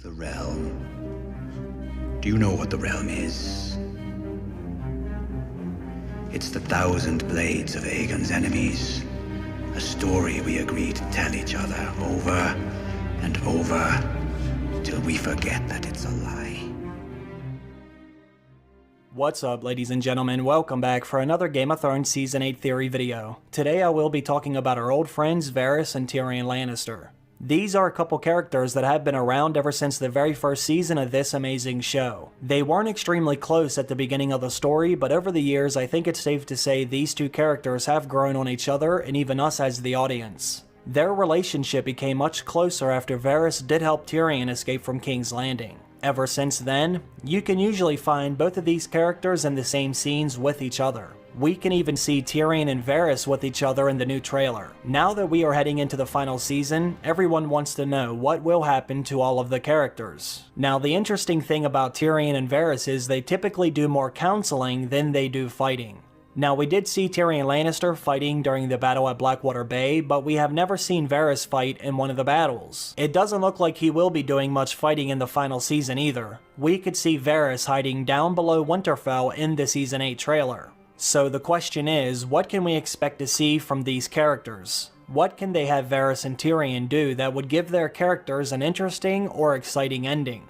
The Realm. Do you know what the Realm is? It's the 1,000 blades of Aegon's enemies. A story we agree to tell each other over and over till we forget that it's a lie. What's up, ladies and gentlemen? Welcome back for another Game of Thrones Season 8 theory video. Today I will be talking about our old friends Varys and Tyrion Lannister. These are a couple characters that have been around ever since the very first season of this amazing show. They weren't extremely close at the beginning of the story, but over the years I think it's safe to say these two characters have grown on each other and even us as the audience. Their relationship became much closer after Varys did help Tyrion escape from King's Landing. Ever since then, you can usually find both of these characters in the same scenes with each other. We can even see Tyrion and Varys with each other in the new trailer. Now that we are heading into the final season, everyone wants to know what will happen to all of the characters. Now, the interesting thing about Tyrion and Varys is they typically do more counseling than they do fighting. Now, we did see Tyrion Lannister fighting during the battle at Blackwater Bay, but we have never seen Varys fight in one of the battles. It doesn't look like he will be doing much fighting in the final season either. We could see Varys hiding down below Winterfell in the Season 8 trailer. So the question is, what can we expect to see from these characters? What can they have Varys and Tyrion do that would give their characters an interesting or exciting ending?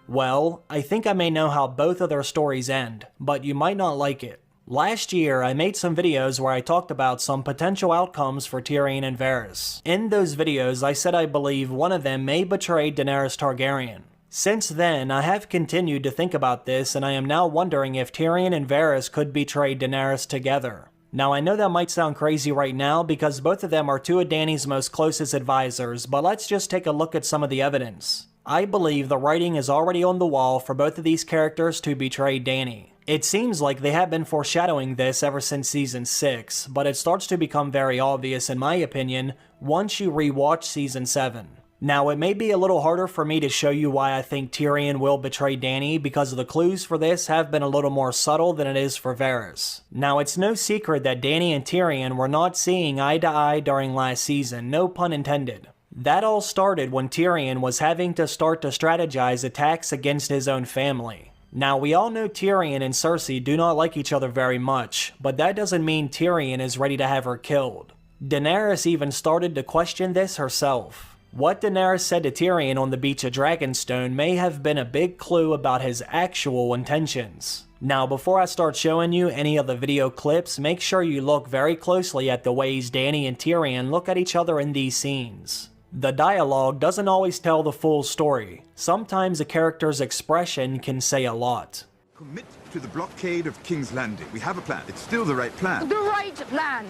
Well, I think I may know how both of their stories end, but you might not like it. Last year, I made some videos where I talked about some potential outcomes for Tyrion and Varys. In those videos, I said I believe one of them may betray Daenerys Targaryen. Since then, I have continued to think about this, and I am now wondering if Tyrion and Varys could betray Daenerys together. Now, I know that might sound crazy right now because both of them are two of Dany's most closest advisors, but let's just take a look at some of the evidence. I believe the writing is already on the wall for both of these characters to betray Dany. It seems like they have been foreshadowing this ever since Season 6, but it starts to become very obvious in my opinion once you rewatch Season 7. Now, it may be a little harder for me to show you why I think Tyrion will betray Dany because the clues for this have been a little more subtle than it is for Varys. Now, it's no secret that Dany and Tyrion were not seeing eye to eye during last season, no pun intended. That all started when Tyrion was having to start to strategize attacks against his own family. Now, we all know Tyrion and Cersei do not like each other very much, but that doesn't mean Tyrion is ready to have her killed. Daenerys even started to question this herself. What Daenerys said to Tyrion on the beach of Dragonstone may have been a big clue about his actual intentions. Now, before I start showing you any of the video clips, make sure you look very closely at the ways Dany and Tyrion look at each other in these scenes. The dialogue doesn't always tell the full story. Sometimes a character's expression can say a lot. Commit to the blockade of King's Landing. We have a plan. It's still the right plan. The right plan.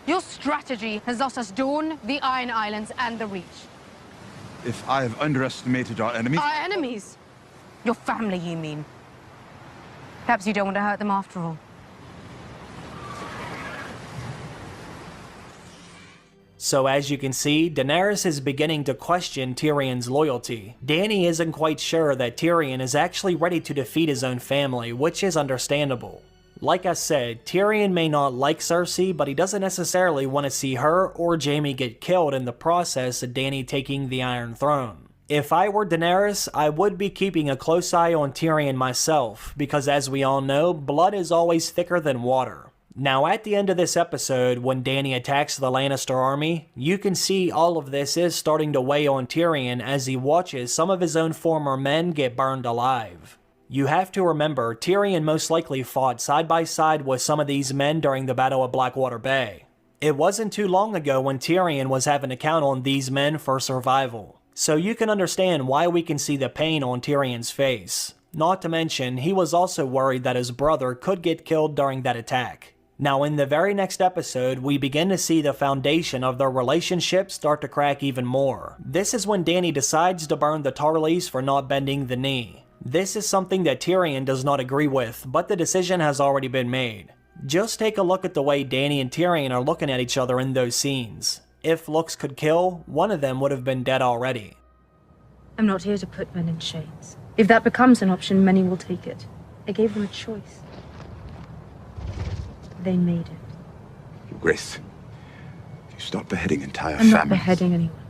Your strategy has lost us Dorne, the Iron Islands, and the Reach. If I have underestimated our enemies... Our enemies? Your family, you mean? Perhaps you don't want to hurt them after all. So as you can see, Daenerys is beginning to question Tyrion's loyalty. Dany isn't quite sure that Tyrion is actually ready to defeat his own family, which is understandable. Like I said, Tyrion may not like Cersei, but he doesn't necessarily want to see her or Jaime get killed in the process of Dany taking the Iron Throne. If I were Daenerys, I would be keeping a close eye on Tyrion myself, because as we all know, blood is always thicker than water. Now, at the end of this episode, when Dany attacks the Lannister army, you can see all of this is starting to weigh on Tyrion as he watches some of his own former men get burned alive. You have to remember, Tyrion most likely fought side by side with some of these men during the Battle of Blackwater Bay. It wasn't too long ago when Tyrion was having to count on these men for survival. So you can understand why we can see the pain on Tyrion's face. Not to mention, he was also worried that his brother could get killed during that attack. Now, in the very next episode, we begin to see the foundation of their relationship start to crack even more. This is when Dany decides to burn the Tarlys for not bending the knee. This is something that Tyrion does not agree with, but the decision has already been made. Just take a look at the way Dany and Tyrion are looking at each other in those scenes. If looks could kill, one of them would have been dead already. I'm not here to put men in chains. If that becomes an option, many will take it. I gave them a choice. They made it. Grace, you stop beheading entire I'm families. not beheading anyone.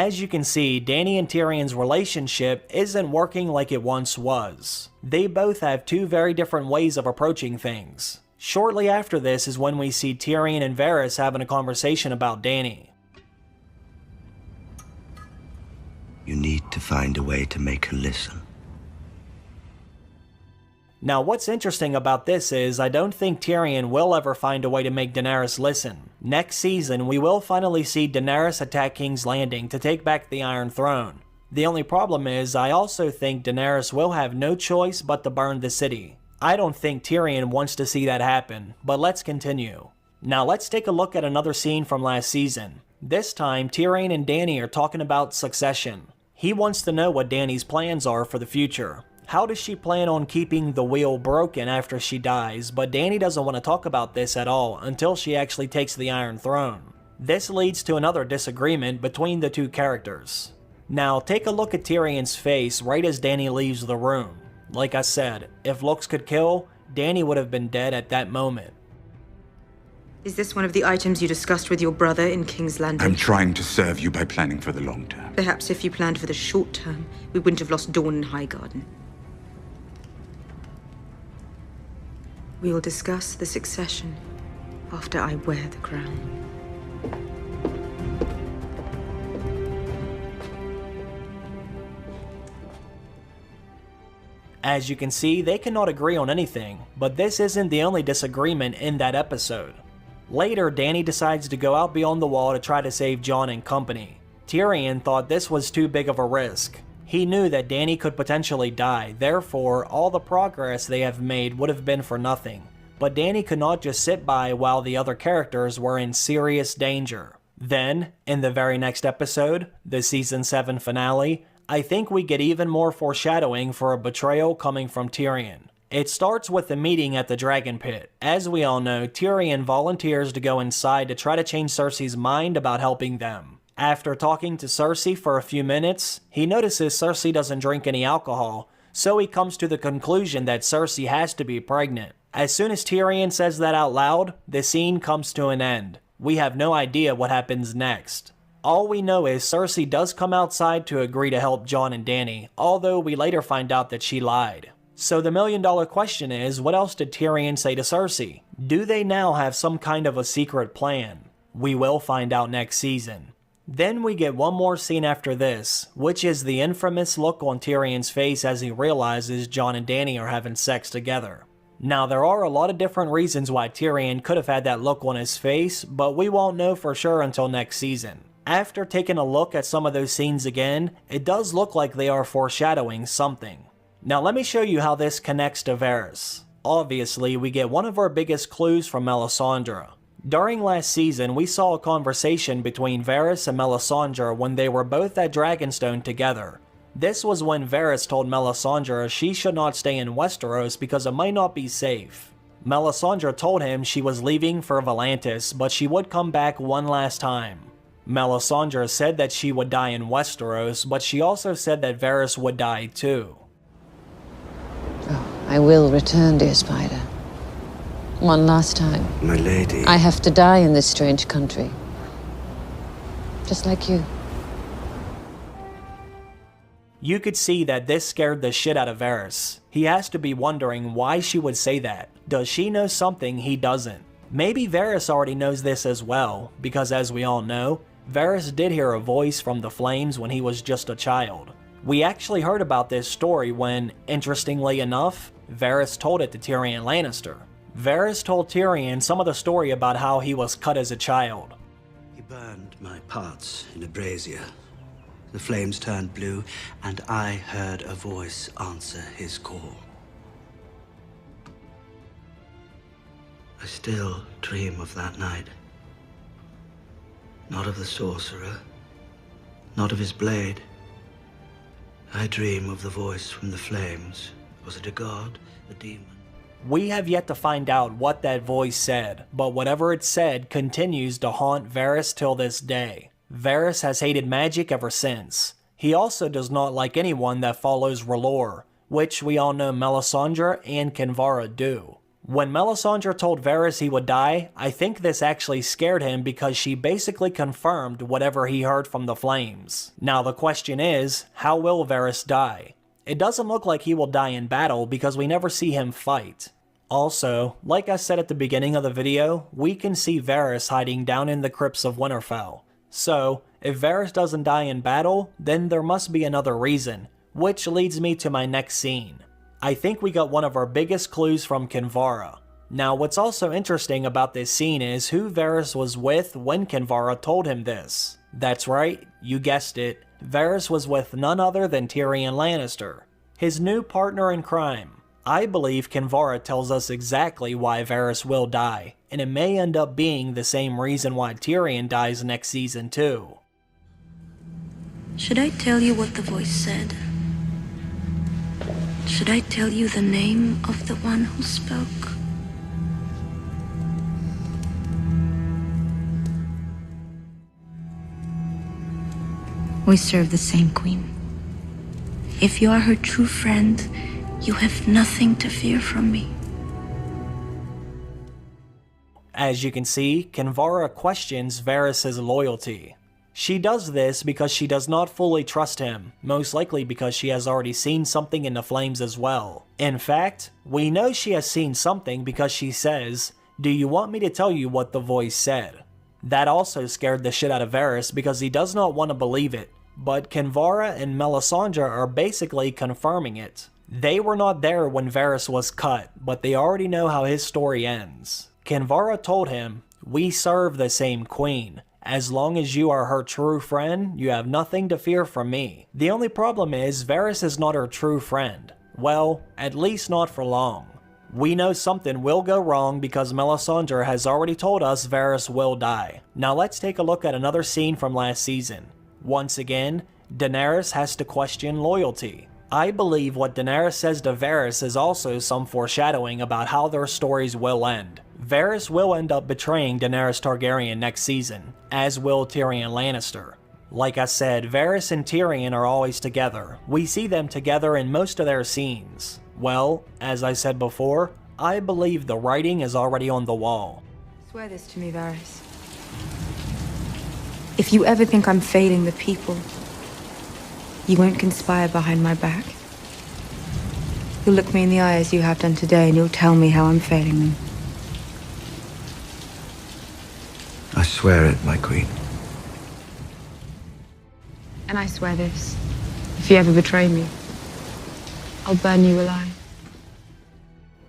As you can see, Dany and Tyrion's relationship isn't working like it once was. They both have two very different ways of approaching things. Shortly after this is when we see Tyrion and Varys having a conversation about Dany. You need to find a way to make her listen. Now what's interesting about this is I don't think Tyrion will ever find a way to make Daenerys listen. Next season we will finally see Daenerys attack King's Landing to take back the Iron Throne. The only problem is I also think Daenerys will have no choice but to burn the city. I don't think Tyrion wants to see that happen, but let's continue. Now let's take a look at another scene from last season. This time Tyrion and Dany are talking about succession. He wants to know what Dany's plans are for the future. How does she plan on keeping the wheel broken after she dies, but Dany doesn't want to talk about this at all until she actually takes the Iron Throne. This leads to another disagreement between the two characters. Now take a look at Tyrion's face right as Dany leaves the room. Like I said, if looks could kill, Dany would have been dead at that moment. Is this one of the items you discussed with your brother in King's Landing? I'm trying to serve you by planning for the long term. Perhaps if you planned for the short term, we wouldn't have lost Dawn and Highgarden. We will discuss the succession after I wear the crown. As you can see, they cannot agree on anything, but this isn't the only disagreement in that episode. Later, Dany decides to go out beyond the wall to try to save Jon and company. Tyrion thought this was too big of a risk. He knew that Dany could potentially die, therefore all the progress they have made would have been for nothing. But Dany could not just sit by while the other characters were in serious danger. Then, in the very next episode, the Season 7 finale, I think we get even more foreshadowing for a betrayal coming from Tyrion. It starts with the meeting at the Dragon Pit. As we all know, Tyrion volunteers to go inside to try to change Cersei's mind about helping them. After talking to Cersei for a few minutes, he notices Cersei doesn't drink any alcohol, so he comes to the conclusion that Cersei has to be pregnant. As soon as Tyrion says that out loud, the scene comes to an end. We have no idea what happens next. All we know is Cersei does come outside to agree to help Jon and Dany, although we later find out that she lied. So the million-dollar question is, what else did Tyrion say to Cersei? Do they now have some kind of a secret plan? We will find out next season. Then we get one more scene after this, which is the infamous look on Tyrion's face as he realizes Jon and Dany are having sex together. Now there are a lot of different reasons why Tyrion could have had that look on his face, but we won't know for sure until next season. After taking a look at some of those scenes again, it does look like they are foreshadowing something. Now let me show you how this connects to Varys. Obviously, we get one of our biggest clues from Melisandre. During last season, we saw a conversation between Varys and Melisandre when they were both at Dragonstone together. This was when Varys told Melisandre she should not stay in Westeros because it might not be safe. Melisandre told him she was leaving for Volantis, but she would come back one last time. Melisandre said that she would die in Westeros, but she also said that Varys would die too. Oh, I will return, dear Spider. One last time. My lady. I have to die in this strange country. Just like you. You could see that this scared the shit out of Varys. He has to be wondering why she would say that. Does she know something he doesn't? Maybe Varys already knows this as well, because as we all know, Varys did hear a voice from the flames when he was just a child. We actually heard about this story when, interestingly enough, Varys told it to Tyrion Lannister. Varys told Tyrion some of the story about how he was cut as a child. He burned my parts in a brazier. The flames turned blue, and I heard a voice answer his call. I still dream of that night. Not of the sorcerer, not of his blade. I dream of the voice from the flames. Was it a god, a demon? We have yet to find out what that voice said, but whatever it said continues to haunt Varys till this day. Varys has hated magic ever since. He also does not like anyone that follows R'hllor, which we all know Melisandre and Kinvara do. When Melisandre told Varys he would die, I think this actually scared him because she basically confirmed whatever he heard from the flames. Now the question is, how will Varys die? It doesn't look like he will die in battle because we never see him fight. Also, like I said at the beginning of the video, we can see Varys hiding down in the crypts of Winterfell. So, if Varys doesn't die in battle, then there must be another reason, which leads me to my next scene. I think we got one of our biggest clues from Kinvara. Now what's also interesting about this scene is who Varys was with when Kinvara told him this. That's right, you guessed it, Varys was with none other than Tyrion Lannister, his new partner in crime. I believe Kinvara tells us exactly why Varys will die, and it may end up being the same reason why Tyrion dies next season too. Should I tell you what the voice said? Should I tell you the name of the one who spoke? We serve the same queen. If you are her true friend, you have nothing to fear from me. As you can see, Kinvara questions Varys' loyalty. She does this because she does not fully trust him, most likely because she has already seen something in the flames as well. In fact, we know she has seen something because she says, "Do you want me to tell you what the voice said?" That also scared the shit out of Varys because he does not want to believe it, but Kinvara and Melisandre are basically confirming it. They were not there when Varys was cut, but they already know how his story ends. Kinvara told him, "We serve the same queen. As long as you are her true friend, you have nothing to fear from me." The only problem is Varys is not her true friend. Well, at least not for long. We know something will go wrong because Melisandre has already told us Varys will die. Now let's take a look at another scene from last season. Once again, Daenerys has to question loyalty. I believe what Daenerys says to Varys is also some foreshadowing about how their stories will end. Varys will end up betraying Daenerys Targaryen next season, as will Tyrion Lannister. Like I said, Varys and Tyrion are always together. We see them together in most of their scenes. Well, as I said before, I believe the writing is already on the wall. Swear this to me, Varys. If you ever think I'm failing the people, you won't conspire behind my back. You'll look me in the eye as you have done today, and you'll tell me how I'm failing them. I swear it, my queen. And I swear this. If you ever betray me, I'll burn you alive.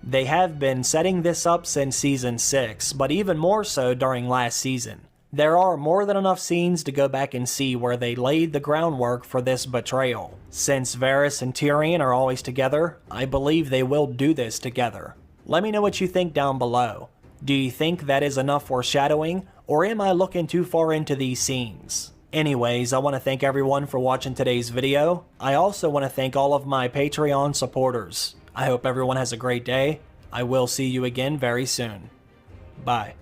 They have been setting this up since season 6, but even more so during last season. There are more than enough scenes to go back and see where they laid the groundwork for this betrayal. Since Varys and Tyrion are always together, I believe they will do this together. Let me know what you think down below. Do you think that is enough foreshadowing, or am I looking too far into these scenes? Anyways, I want to thank everyone for watching today's video. I also want to thank all of my Patreon supporters. I hope everyone has a great day. I will see you again very soon. Bye.